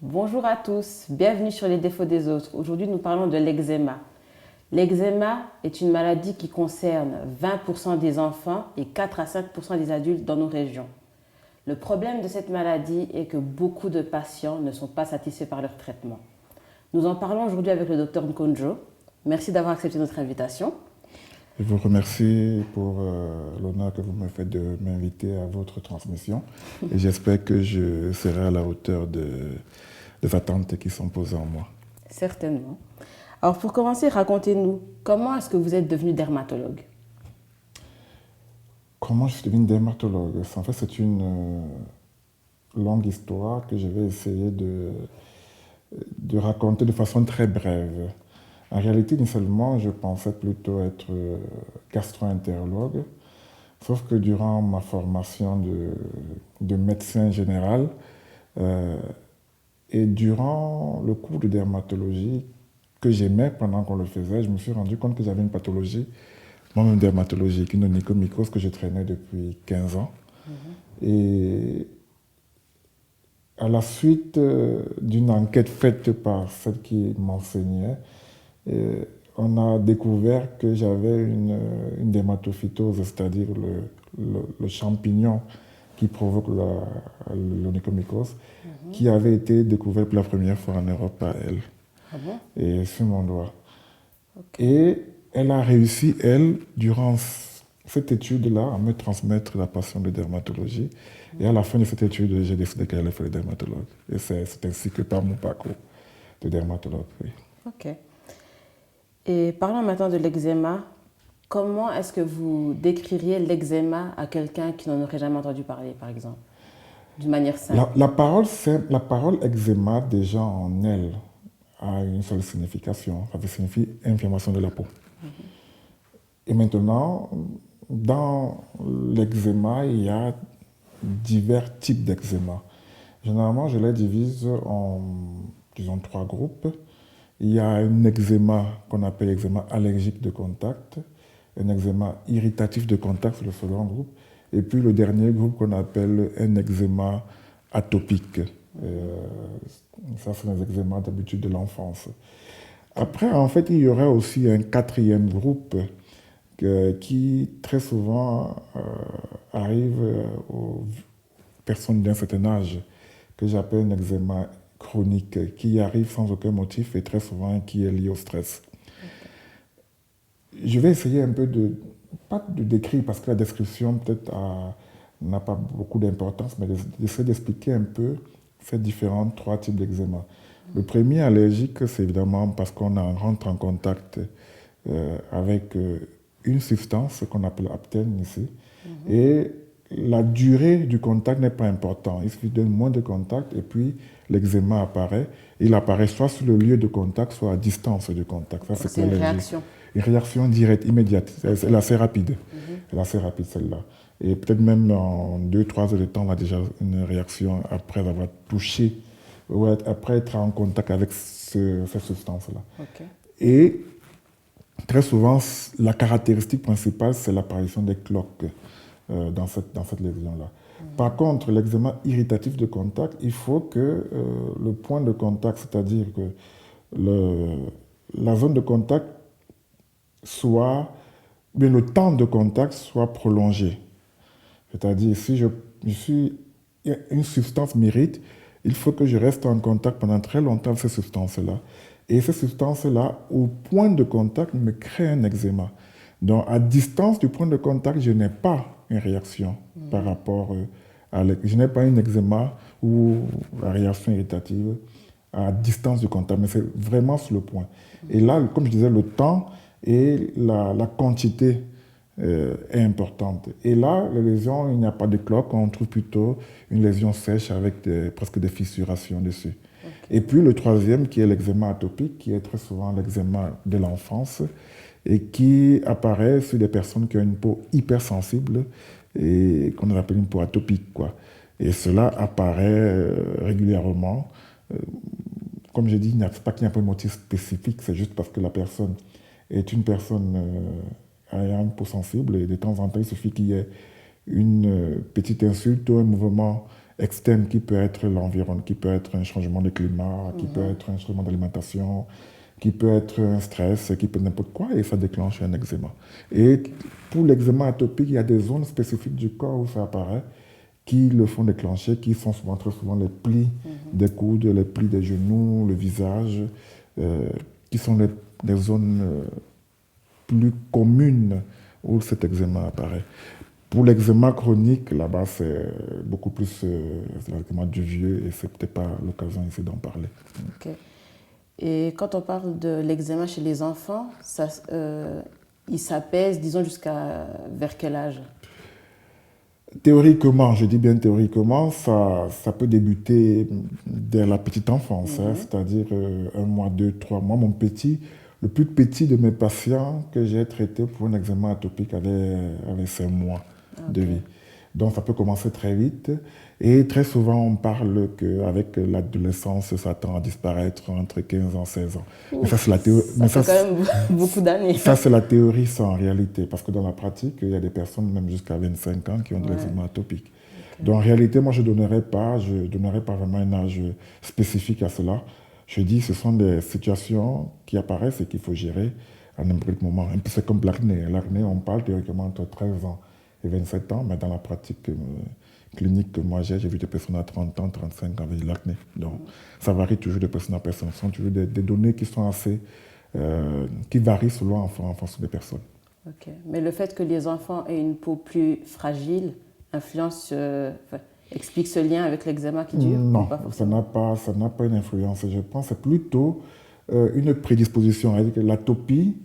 Bonjour à tous, bienvenue sur les défauts des autres. Aujourd'hui, nous parlons de l'eczéma. L'eczéma est une maladie qui concerne 20% des enfants et 4 à 5% des adultes dans nos régions. Le problème de cette maladie est que beaucoup de patients ne sont pas satisfaits par leur traitement. Nous en parlons aujourd'hui avec le docteur Nkonjo. Merci d'avoir accepté notre invitation. Je vous remercie pour l'honneur que vous me faites de m'inviter à votre transmission et j'espère que je serai à la hauteur des attentes qui sont posées en moi. Certainement. Alors pour commencer, racontez-nous, comment est-ce que vous êtes devenu dermatologue? Comment je suis devenu dermatologue? En fait, c'est une longue histoire que je vais essayer de raconter de façon très brève. En réalité, initialement, je pensais plutôt être gastro-entérologue, sauf que durant ma formation de médecin général et durant le cours de dermatologie que j'aimais pendant qu'on le faisait, je me suis rendu compte que j'avais une pathologie, moi-même dermatologique, une onychomycose que je traînais depuis 15 ans. Et à la suite d'une enquête faite par celle qui m'enseignait, on a découvert que j'avais une dermatophytose, c'est-à-dire le champignon qui provoque l'onychomycose, qui avait été découvert pour la première fois en Europe par elle, et sur mon doigt. Okay. Et elle a réussi, elle, durant cette étude-là, à me transmettre la passion de dermatologie. Et à la fin de cette étude, j'ai décidé qu'elle allait faire le dermatologue. Et c'est ainsi que par mon parcours de dermatologue. Oui. Ok. Et parlons maintenant de l'eczéma. Comment est-ce que vous décririez l'eczéma à quelqu'un qui n'en aurait jamais entendu parler, par exemple, d'une manière simple? La parole eczéma, déjà en elle, a une seule signification. Ça signifie inflammation de la peau. Et maintenant, dans l'eczéma, il y a divers types d'eczéma. Généralement, je les divise en, disons, 3 groupes. Il y a un eczéma qu'on appelle eczéma allergique de contact, un eczéma irritatif de contact, c'est le second groupe, et puis le dernier groupe qu'on appelle un eczéma atopique. Ça, c'est les eczémas d'habitude de l'enfance. Après, en fait, il y aurait aussi un 4e groupe qui, très souvent, arrive aux personnes d'un certain âge, que j'appelle un eczéma chronique, qui arrive sans aucun motif et très souvent qui est lié au stress. Je vais essayer un peu pas de décrire, parce que la description peut-être n'a pas beaucoup d'importance, mais d'essayer d'expliquer un peu ces différents 3 types d'eczéma. Le premier allergique, c'est évidemment parce qu'on rentre en contact avec une substance qu'on appelle aptène ici, et la durée du contact n'est pas importante. Il suffit d'un moins de contact et puis l'eczéma apparaît. Il apparaît soit sur le lieu de contact, soit à distance du contact. Ça, c'est une réaction. Une réaction directe, immédiate. Elle est assez rapide. Elle est assez rapide, celle-là. Et peut-être même en 2-3 heures de temps, on a déjà une réaction après avoir touché, ou après être en contact avec cette substance-là. Okay. Et très souvent, la caractéristique principale, c'est l'apparition des cloques dans cette lésion-là. Par contre, l'eczéma irritatif de contact, il faut que le point de contact, c'est-à-dire que la zone de contact le temps de contact soit prolongé. C'est-à-dire, si une substance m'irrite, il faut que je reste en contact pendant très longtemps avec cette substance-là. Et cette substance-là, au point de contact, me crée un eczéma. Donc, à distance du point de contact, je n'ai pas une réaction par rapport je n'ai pas une eczéma ou la réaction irritative à distance du contact, mais c'est vraiment sur le point. Et là, comme je disais, le temps et la quantité est importante. Et là, les lésions, il n'y a pas de cloque, on trouve plutôt une lésion sèche avec presque des fissurations dessus. Okay. Et puis le 3e, qui est l'eczéma atopique, qui est très souvent l'eczéma de l'enfance, et qui apparaît sur des personnes qui ont une peau hypersensible et qu'on appelle une peau atopique, quoi. Et cela apparaît régulièrement. Comme je dis, il n'y a pas de motif spécifique, c'est juste parce que la personne est une personne ayant une peau sensible et de temps en temps, il suffit qu'il y ait une petite insulte ou un mouvement externe qui peut être l'environnement, qui peut être un changement de climat, qui peut être un changement d'alimentation, qui peut être un stress, qui peut être n'importe quoi, et ça déclenche un eczéma. Et pour l'eczéma atopique, il y a des zones spécifiques du corps où ça apparaît qui le font déclencher, qui sont souvent, très souvent les plis des coudes, les plis des genoux, le visage, qui sont les zones plus communes où cet eczéma apparaît. Pour l'eczéma chronique, là-bas, c'est beaucoup plus c'est l'eczéma du vieux et c'est peut-être pas l'occasion ici d'en parler. Ok. Et quand on parle de l'eczéma chez les enfants, il s'apaise, disons, jusqu'à vers quel âge? Théoriquement, je dis bien théoriquement, ça peut débuter dès la petite enfance, hein, c'est-à-dire 1 mois, 2, 3 mois. Mon petit, le plus petit de mes patients que j'ai traité pour un eczéma atopique avait 5 mois de vie. Donc ça peut commencer très vite. Et très souvent, on parle qu'avec l'adolescence, ça tend à disparaître entre 15 ans et 16 ans. Mais ça, c'est la théorie. Ça fait quand même beaucoup d'années. Ça, c'est la théorie, ça, en réalité. Parce que dans la pratique, il y a des personnes, même jusqu'à 25 ans, qui ont de l'eczéma atopique. Okay. Donc, en réalité, moi, je ne donnerais pas vraiment un âge spécifique à cela. Je dis, ce sont des situations qui apparaissent et qu'il faut gérer à n'importe quel moment. Un peu, c'est comme l'acné. L'acné, on parle théoriquement entre 13 ans et 27 ans, mais dans la pratique clinique que moi j'ai vu des personnes à 30 ans, 35 ans avec de l'acné. Donc, ça varie toujours de personne à personne. Ce sont toujours des données qui sont assez... qui varient selon en fonction des personnes. Ok. Mais le fait que les enfants aient une peau plus fragile explique ce lien avec l'eczéma qui dure? Non, ça n'a pas une influence. Je pense que c'est plutôt une prédisposition. L'atopie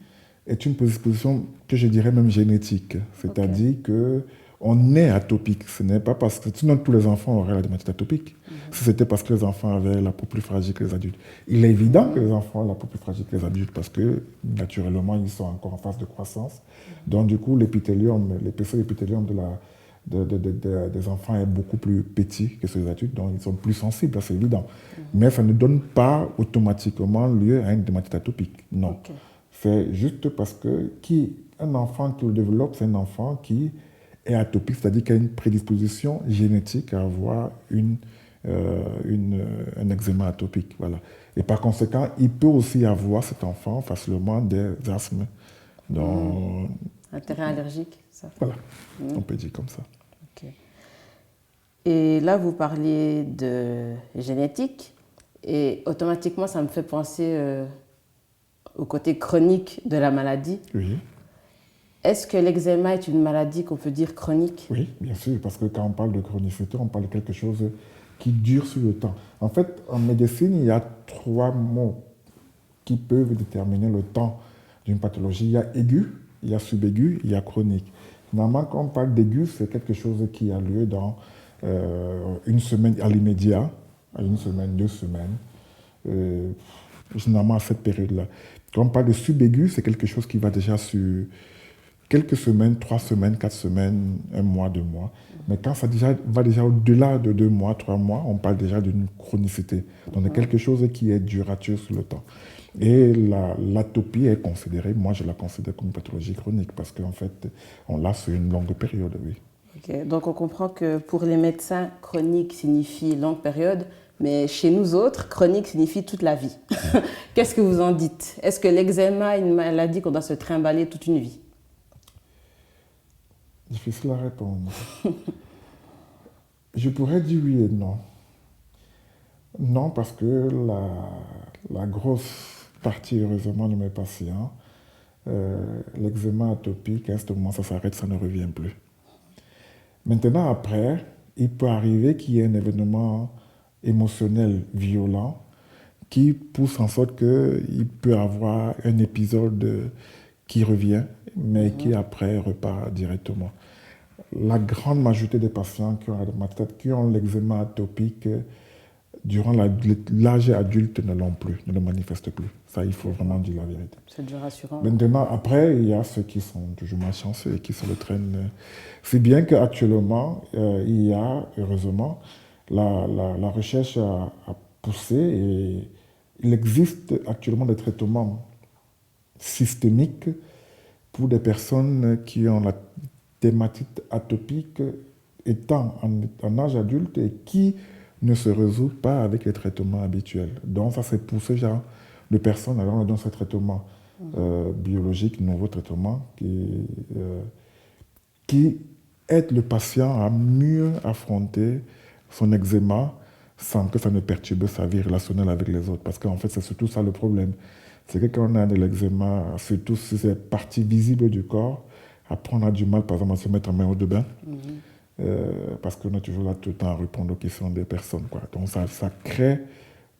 est une prédisposition que je dirais même génétique. C'est-à-dire que on est atopique. Ce n'est pas parce que sinon tous les enfants auraient la dermatite atopique. Si c'était parce que les enfants avaient la peau plus fragile que les adultes. Il est évident que les enfants ont la peau plus fragile que les adultes parce que naturellement ils sont encore en phase de croissance. Donc du coup l'épithélium, l'épaisseur d'épithélium des enfants est beaucoup plus petit que ceux des adultes, donc ils sont plus sensibles, c'est évident. Mais ça ne donne pas automatiquement lieu à une dermatite atopique. Non. Okay. C'est juste parce que un enfant qui le développe, c'est un enfant qui est atopique, c'est-à-dire qu'il a une prédisposition génétique à avoir un eczéma atopique. Voilà. Et par conséquent, il peut aussi avoir, cet enfant, facilement des asthmes. Un terrain allergique, ça. Voilà, on peut dire comme ça. Okay. Et là, vous parliez de génétique, et automatiquement, ça me fait penser au côté chronique de la maladie. Oui. Est-ce que l'eczéma est une maladie qu'on peut dire chronique? Oui, bien sûr, parce que quand on parle de chronicité, on parle de quelque chose qui dure sur le temps. En fait, en médecine, il y a 3 mots qui peuvent déterminer le temps d'une pathologie. Il y a aigu, il y a subaigu, il y a chronique. Normalement, quand on parle d'aigu, c'est quelque chose qui a lieu dans une semaine à l'immédiat, à 1 semaine, 2 semaines, généralement à cette période-là. Quand on parle de subaigu, c'est quelque chose qui va déjà sur quelques semaines, 3 semaines, 4 semaines, 1 mois, 2 mois. Mais quand ça va déjà au-delà de 2 mois, 3 mois, on parle déjà d'une chronicité. Donc de quelque chose qui est durateur sur le temps. Et l'atopie est considérée, moi je la considère comme une pathologie chronique parce qu'en fait, on l'a sur une longue période, oui. Okay. Donc on comprend que pour les médecins, chronique signifie longue période, mais chez nous autres, chronique signifie toute la vie. Qu'est-ce que vous en dites? Est-ce que l'eczéma est une maladie qu'on doit se trimballer toute une vie? Difficile à répondre. Je pourrais dire oui et non. Non, parce que la grosse partie, heureusement, de mes patients, l'eczéma atopique, à ce moment, ça s'arrête, ça ne revient plus. Maintenant, après, il peut arriver qu'il y ait un événement émotionnel violent qui pousse en sorte qu'il peut avoir un épisode qui revient, mais qui après repart directement. La grande majorité des patients qui ont l'eczéma atopique durant l'âge adulte ne l'ont plus, ne le manifestent plus. Ça, il faut vraiment dire la vérité. C'est déjà rassurant. Maintenant, après, il y a ceux qui sont toujours malchanceux et qui se le traînent. C'est bien qu'actuellement, il y a, heureusement, la recherche a poussé et il existe actuellement des traitements systémiques pour des personnes qui ont la dermatite atopique étant en âge adulte et qui ne se résout pas avec les traitements habituels. Donc ça, c'est pour ce genre de personnes, alors on donne ce traitement biologique, nouveau traitement qui aide le patient à mieux affronter son eczéma sans que ça ne perturbe sa vie relationnelle avec les autres. Parce qu'en fait, c'est surtout ça le problème. C'est que quand on a de l'eczéma, surtout sur ces parties visibles du corps, après on a du mal, par exemple, à se mettre en maillot de bain. Parce qu'on est toujours là tout le temps à répondre aux questions des personnes, quoi. Donc ça crée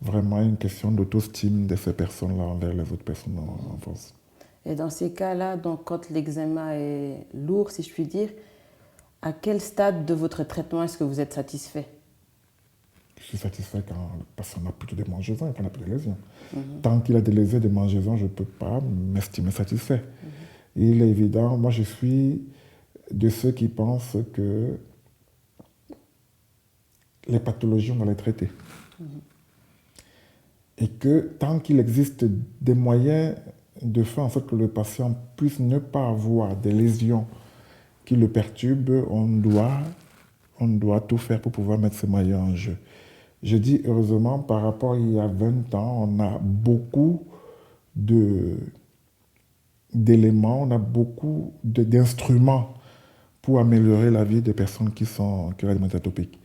vraiment une question d'auto-estime de ces personnes-là envers les autres personnes en France. Et dans ces cas-là, donc, quand l'eczéma est lourd, si je puis dire, à quel stade de votre traitement est-ce que vous êtes satisfait? Je suis satisfait quand la personne a plutôt des mangeaisons et qu'on n'a plus de lésions. Tant qu'il a des lésions et des mangeaisons, je ne peux pas m'estimer satisfait. Il est évident, moi je suis de ceux qui pensent que les pathologies, on va les traiter. Et que tant qu'il existe des moyens de faire en sorte que le patient puisse ne pas avoir des lésions qui le perturbent, on doit tout faire pour pouvoir mettre ces moyens en jeu. Je dis heureusement, par rapport à il y a 20 ans, on a beaucoup d'éléments, on a beaucoup d'instruments pour améliorer la vie des personnes qui ont la dermatite atopique.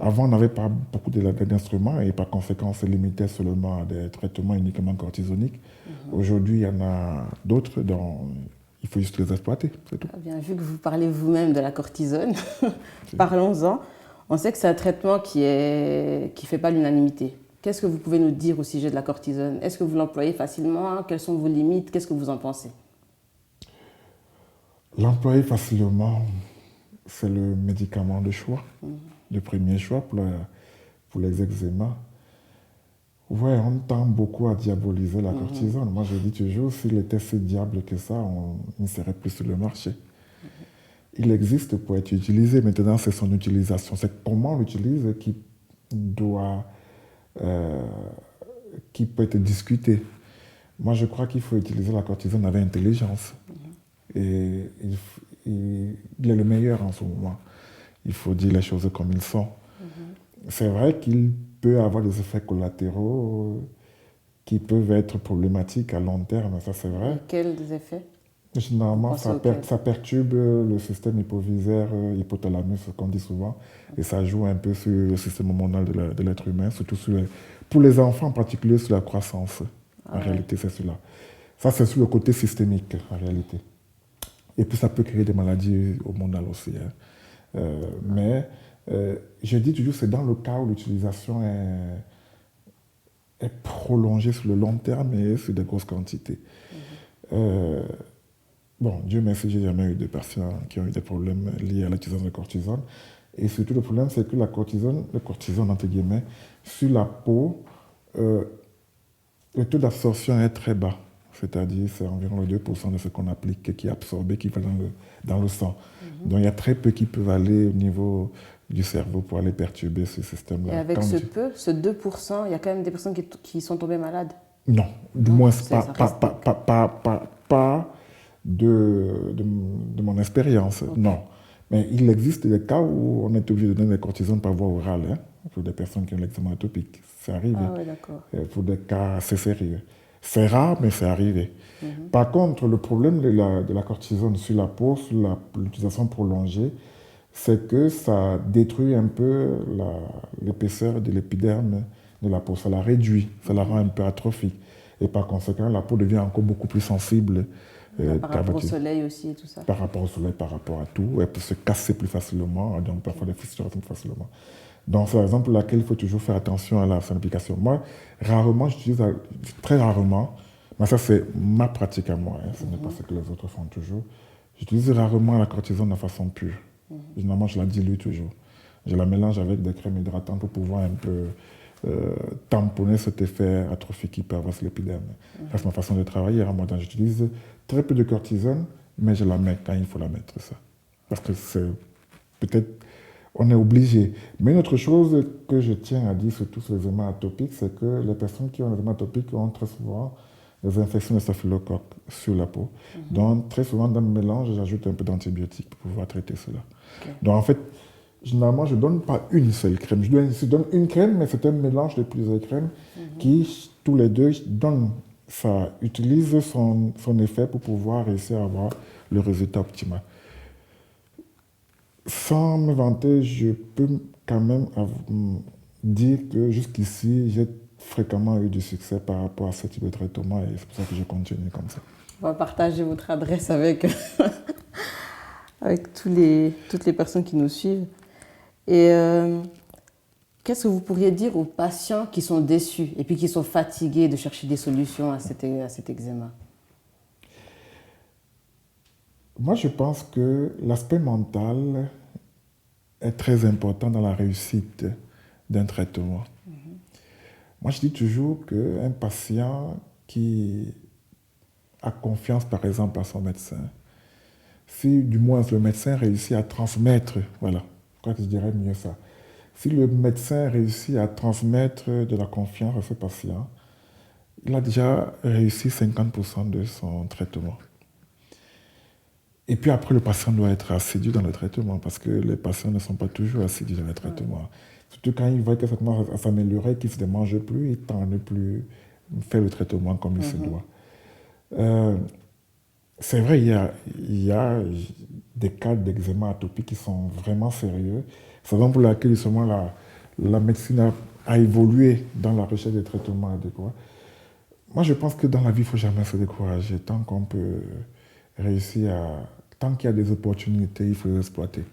Avant, on n'avait pas beaucoup d'instruments et par conséquent, on se limitait seulement à des traitements uniquement cortisoniques. Aujourd'hui, il y en a d'autres dont il faut juste les exploiter, c'est tout. Bien, vu que vous parlez vous-même de la cortisone, parlons-en. On sait que c'est un traitement qui fait pas l'unanimité. Qu'est-ce que vous pouvez nous dire au sujet de la cortisone? Est-ce que vous l'employez facilement? Quelles sont vos limites? Qu'est-ce que vous en pensez? L'employer facilement, c'est le médicament de choix, de premier choix pour les eczémas. Ouais, on tend beaucoup à diaboliser la cortisone. Moi, je dis toujours, s'il était si diable que ça, on ne serait plus sur le marché. Il existe pour être utilisé. Maintenant, c'est son utilisation. C'est comment on l'utilise qui peut être discuté. Moi, je crois qu'il faut utiliser la cortisone avec intelligence. Et il est le meilleur en ce moment. Il faut dire les choses comme ils sont. C'est vrai qu'il peut avoir des effets collatéraux qui peuvent être problématiques à long terme, ça c'est vrai. Et quels effets? Généralement, ça perturbe le système hypovisaire, hypothalamus, qu'on dit souvent, et ça joue un peu sur le système hormonal de l'être humain, surtout pour les enfants en particulier, sur la croissance. En réalité, c'est cela. Ça, c'est sur le côté systémique, en réalité. Et puis, ça peut créer des maladies hormonales aussi. Mais je dis toujours, c'est dans le cas où l'utilisation est prolongée sur le long terme et sur des grosses quantités. Bon, Dieu merci, j'ai jamais eu de patients qui ont eu des problèmes liés à l'utilisation de cortisone. Et surtout, le problème, c'est que le cortisone, entre guillemets, sur la peau, le taux d'absorption est très bas. C'est-à-dire, c'est environ le 2% de ce qu'on applique qui est absorbé, qui va dans le sang. Donc, il y a très peu qui peuvent aller au niveau du cerveau pour aller perturber ce système-là. Et avec ce 2%, il y a quand même des personnes qui sont tombées malades? Non, du moins pas de mon expérience, non. Mais il existe des cas où on est obligé de donner des cortisones par voie orale, pour des personnes qui ont l'eczéma atopique. C'est arrivé. Ah oui, d'accord. Pour des cas assez sérieux. C'est rare, mais c'est arrivé. Par contre, le problème de la cortisone sur la peau, sur l'utilisation prolongée, c'est que ça détruit un peu l'épaisseur de l'épiderme de la peau. Ça la réduit, ça la rend un peu atrophique. Et par conséquent, la peau devient encore beaucoup plus sensible. Par rapport au soleil aussi et tout ça. Par rapport au soleil, par rapport à tout. Elle peut se casser plus facilement, donc parfois des fissures plus facilement. Donc, c'est l'exemple pour laquelle il faut toujours faire attention à son application. Moi, rarement, j'utilise, très rarement, mais ça c'est ma pratique à moi, ce n'est pas ce que les autres font toujours. J'utilise rarement la cortisone de façon pure. Généralement, je la dilue toujours. Je la mélange avec des crèmes hydratantes pour pouvoir un peu tamponner cet effet atrophique qui peut avoir sur l'épiderme. Ça, c'est ma façon de travailler. Moi, j'utilise très peu de cortisone, mais je la mets quand il faut la mettre, ça. Parce que c'est peut-être... On est obligé. Mais une autre chose que je tiens à dire, surtout sur les eczémas atopiques, c'est que les personnes qui ont l'eczéma atopique ont très souvent les infections de staphylocoque sur la peau. Donc, très souvent, dans le mélange, j'ajoute un peu d'antibiotiques pour pouvoir traiter cela. Donc, en fait, généralement, je ne donne pas une seule crème. Je donne une crème, mais c'est un mélange de plusieurs crèmes qui, tous les deux, utilisent son effet pour pouvoir réussir à avoir le résultat optimal. Sans me vanter, je peux quand même dire que jusqu'ici, j'ai fréquemment eu du succès par rapport à ce type de traitement et c'est pour ça que je continue comme ça. On va partager votre adresse avec, avec toutes les personnes qui nous suivent. Et qu'est-ce que vous pourriez dire aux patients qui sont déçus et puis qui sont fatigués de chercher des solutions à cet eczéma? Moi, je pense que l'aspect mental est très important dans la réussite d'un traitement. Moi, je dis toujours qu'un patient qui a confiance, par exemple, à son médecin, si du moins le médecin réussit à transmettre, voilà, je crois que je dirais mieux ça, si le médecin réussit à transmettre de la confiance à ce patient, il a déjà réussi 50% de son traitement. Et puis après, le patient doit être assidu dans le traitement parce que les patients ne sont pas toujours assidus dans le traitement. Surtout quand ils voient que ça commence à s'améliorer, qu'ils ne se démangent plus, ils tendent à ne plus faire le traitement comme il se doit. C'est vrai, il y a des cas d'eczéma atopique qui sont vraiment sérieux. C'est la raison pour laquelle justement la médecine a évolué dans la recherche des traitements adéquats. Moi, je pense que dans la vie, il ne faut jamais se décourager. Tant qu'on peut réussir tant qu'il y a des opportunités, il faut les exploiter.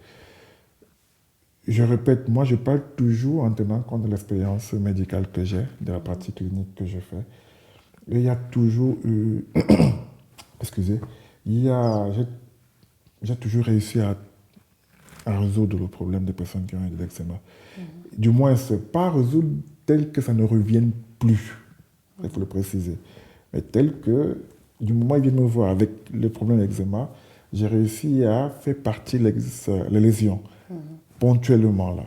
Je répète, moi, je parle toujours en tenant compte de l'expérience médicale que j'ai, de la pratique clinique que je fais. Et il y a toujours eu... excusez, j'ai toujours réussi à résoudre le problème des personnes qui ont eu de l'eczéma. Du moins, ce n'est pas résoudre tel que ça ne revienne plus, il faut le préciser, mais tel que, du moment où ils viennent me voir avec le problème d'eczéma, j'ai réussi à faire partir les lésions, ponctuellement là.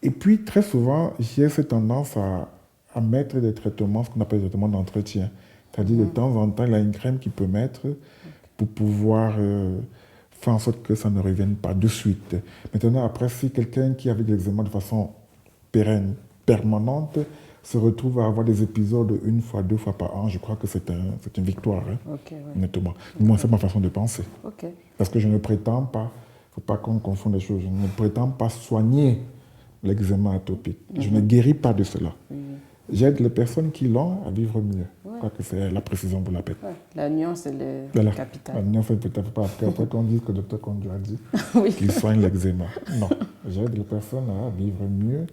Et puis, très souvent, j'ai cette tendance à mettre des traitements, ce qu'on appelle des traitements d'entretien. C'est-à-dire, de temps en temps, il y a une crème qu'il peut mettre pour pouvoir faire en sorte que ça ne revienne pas de suite. Maintenant, après, si quelqu'un qui avait de l'eczéma de façon pérenne, permanente, se retrouve à avoir des épisodes une fois, 2 fois par an, je crois que c'est une victoire, honnêtement. Moi, c'est ma façon de penser. Parce que je ne prétends pas, il ne faut pas qu'on confonde les choses, je ne prétends pas soigner l'eczéma atopique. Je ne guéris pas de cela. J'aide les personnes qui l'ont à vivre mieux. Je crois que c'est la précision pour la paix. La nuance, elle est capitale. La nuance, peut-être pas. Après qu'on dise que le docteur Kondo a dit qu'il soigne l'eczéma. Non. J'aide les personnes à vivre mieux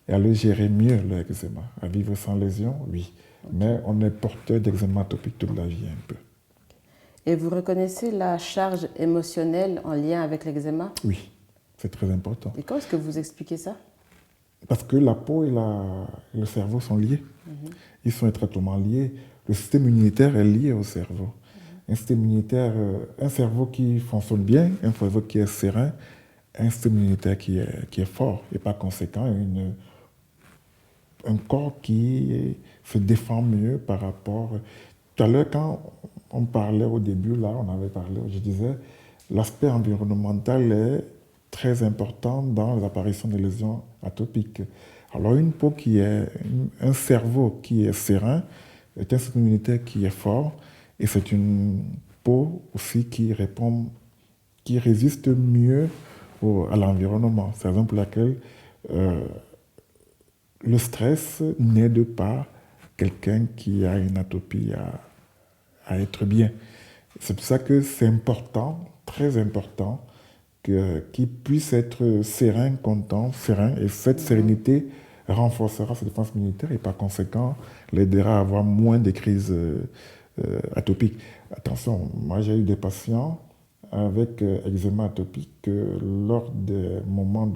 et à le gérer mieux, l'eczéma. À vivre sans lésion, oui. Mais on est porteur d'eczéma atopique toute la vie, un peu. Et vous reconnaissez la charge émotionnelle en lien avec l'eczéma? Oui, c'est très important. Et comment est-ce que vous expliquez ça? Parce que la peau et le cerveau sont liés. Ils sont étroitement liés. Le système immunitaire est lié au cerveau. Un système immunitaire, un cerveau qui fonctionne bien, un cerveau qui est serein, un système immunitaire qui est fort et par conséquent un corps qui se défend mieux par rapport... Tout à l'heure, quand on parlait au début, là, on avait parlé, je disais, l'aspect environnemental est très important dans l'apparition des lésions atopiques. Alors une peau un cerveau qui est serein, est un système immunitaire qui est fort, et c'est une peau aussi qui résiste mieux à l'environnement. C'est la raison pour laquelle le stress n'aide pas quelqu'un qui a une atopie à être bien. C'est pour ça que c'est important, très important, qu'il puisse être serein, content, serein, et cette sérénité renforcera sa défense immunitaire et par conséquent l'aidera à avoir moins de crises atopiques. Attention, moi j'ai eu des patients avec eczéma atopique lors des moments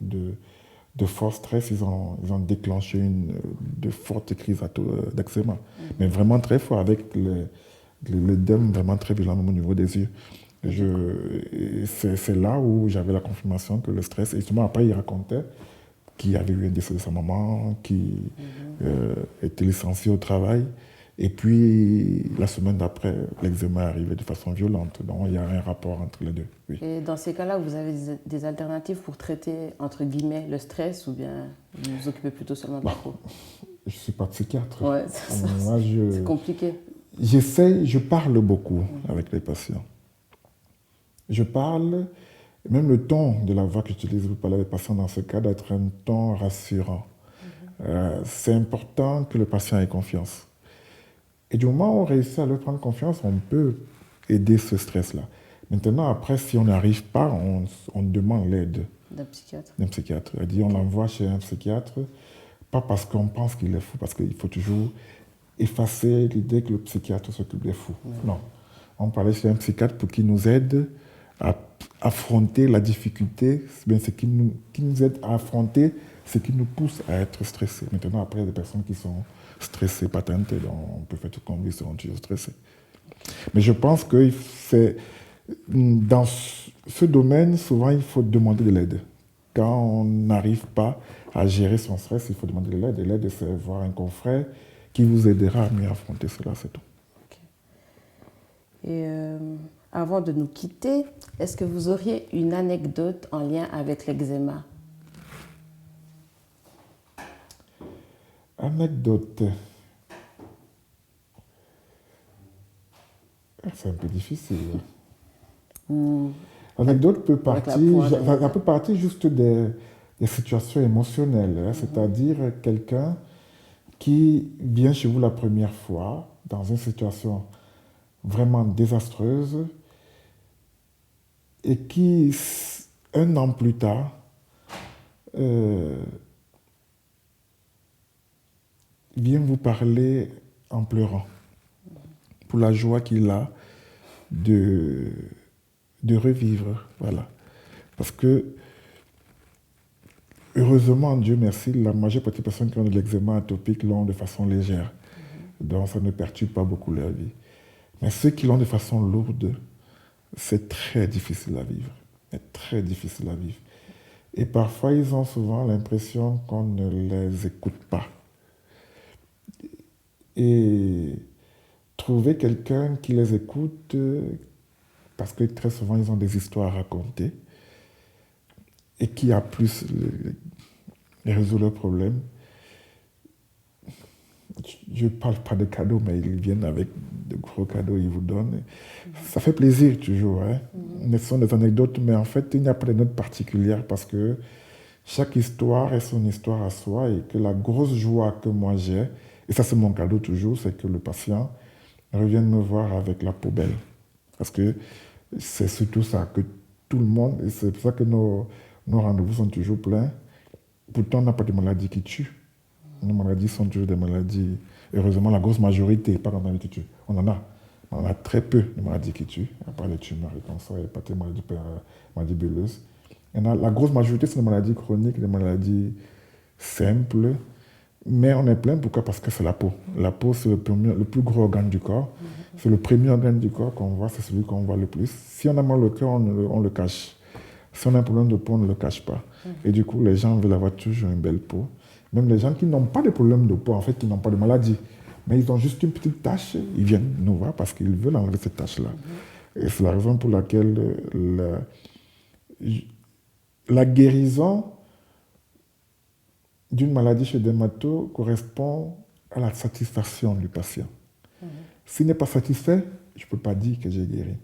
de fort stress, ils ont déclenché de fortes crises d'eczéma, mais vraiment très fort, avec l'œdème vraiment très violent au niveau des yeux. C'est là où j'avais la confirmation que le stress, et justement après il racontait qu'il avait eu un décès de sa maman, qui était licencié au travail, Et puis, la semaine d'après, l'eczéma est arrivé de façon violente. Donc, il y a un rapport entre les deux. Oui. Et dans ces cas-là, vous avez des alternatives pour traiter, entre guillemets, le stress ou bien vous vous occupez plutôt seulement de la peau? Je ne suis pas psychiatre. Ouais, Moi, c'est compliqué. j'essaye, je parle beaucoup avec les patients. Je parle, même le ton de la voix que j'utilise pour parler avec les patients dans ce cas doit être un ton rassurant. C'est important que le patient ait confiance. Et du moment où on réussit à leur prendre confiance, on peut aider ce stress-là. Maintenant, après, si on n'arrive pas, on demande l'aide D'un psychiatre. d'un psychiatre. C'est-à-dire, on l'envoie chez un psychiatre, pas parce qu'on pense qu'il est fou, parce qu'il faut toujours effacer l'idée que le psychiatre s'occupe des fous. Non. On parlait chez un psychiatre pour qu'il nous aide à affronter la difficulté, bien ce qui nous aide à affronter ce qui nous pousse à être stressés. Maintenant, après, il y a des personnes qui sont stressées, pas tentées, donc on peut faire tout comme ils seront toujours stressés. Mais je pense que dans ce domaine, souvent, il faut demander de l'aide. Quand on n'arrive pas à gérer son stress, il faut demander de l'aide. Et l'aide, c'est voir un confrère qui vous aidera à mieux affronter cela, c'est tout. Okay. Et avant de nous quitter, est-ce que vous auriez une anecdote en lien avec l'eczéma? Anecdote. C'est un peu difficile. L'anecdote peut partir juste des situations émotionnelles, c'est-à-dire quelqu'un qui vient chez vous la première fois dans une situation vraiment désastreuse et qui, un an plus tard, vient vous parler en pleurant pour la joie qu'il a de revivre. Voilà. Parce que, heureusement, Dieu merci, la majeure partie des personnes qui ont de l'eczéma atopique l'ont de façon légère. Donc, ça ne perturbe pas beaucoup leur vie. Mais ceux qui l'ont de façon lourde, c'est très difficile à vivre. C'est très difficile à vivre. Et parfois, ils ont souvent l'impression qu'on ne les écoute pas. Et trouver quelqu'un qui les écoute, parce que très souvent, ils ont des histoires à raconter, et qui a plus résout leurs problèmes. Je ne parle pas de cadeaux, mais ils viennent avec de gros cadeaux, ils vous donnent. Ça fait plaisir toujours. Hein. Ce sont des anecdotes, mais en fait, il n'y a pas de notes particulières parce que chaque histoire est son histoire à soi et que la grosse joie que moi j'ai, et ça c'est mon cadeau toujours, c'est que le patient revienne me voir avec la peau belle. Parce que c'est surtout ça, que tout le monde, et c'est pour ça que nos rendez-vous sont toujours pleins. Pourtant, on n'a pas de maladies qui tuent. Nos maladies sont toujours des maladies, heureusement, la grosse majorité, pas comme qui tuent. On en a. On a très peu de maladies qui tuent, à part les tumeurs et cancers, et pas de maladies bulleuses. La grosse majorité, c'est des maladies chroniques, des maladies simples. Mais on est plein, pourquoi? Parce que c'est la peau. La peau, c'est le plus gros organe du corps. C'est le premier organe du corps qu'on voit, c'est celui qu'on voit le plus. Si on a mal au cœur, on le cache. Si on a un problème de peau, on ne le cache pas. Et du coup, les gens veulent avoir toujours une belle peau. Même les gens qui n'ont pas de problème de peau, en fait, qui n'ont pas de maladie, mais ils ont juste une petite tache, ils viennent nous voir parce qu'ils veulent enlever cette tache-là. Et c'est la raison pour laquelle la guérison d'une maladie chez dermato correspond à la satisfaction du patient. S'il n'est pas satisfait, je ne peux pas dire que j'ai guéri.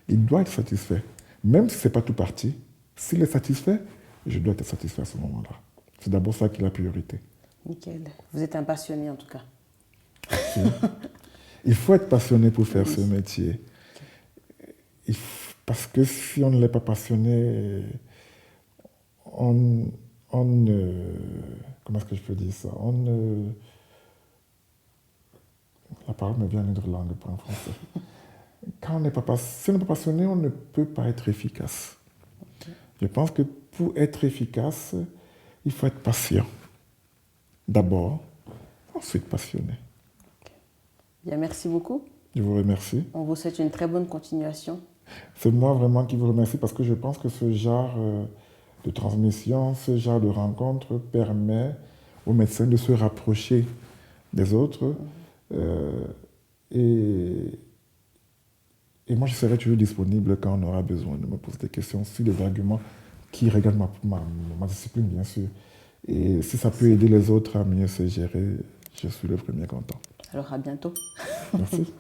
Il doit être satisfait. Même si ce n'est pas tout parti, s'il est satisfait, je dois être satisfait à ce moment-là. C'est d'abord ça qui est la priorité. Nickel. Vous êtes un passionné en tout cas. Il faut être passionné pour faire ce métier. Parce que si on ne l'est pas passionné, comment est-ce que je peux dire ça? La parole me vient en autre langue, pas en français. Si on n'est pas passionné, on ne peut pas être efficace. Je pense que pour être efficace, il faut être patient. D'abord, ensuite passionné. Bien, merci beaucoup. Je vous remercie. On vous souhaite une très bonne continuation. C'est moi vraiment qui vous remercie parce que je pense que ce genre de transmission, ce genre de rencontre permet aux médecins de se rapprocher des autres, Euh, et, et moi, je serai toujours disponible quand on aura besoin de me poser des questions sur des arguments qui regardent ma discipline, bien sûr. Et si ça peut aider les autres à mieux se gérer, je suis le premier content. Alors à bientôt. Merci.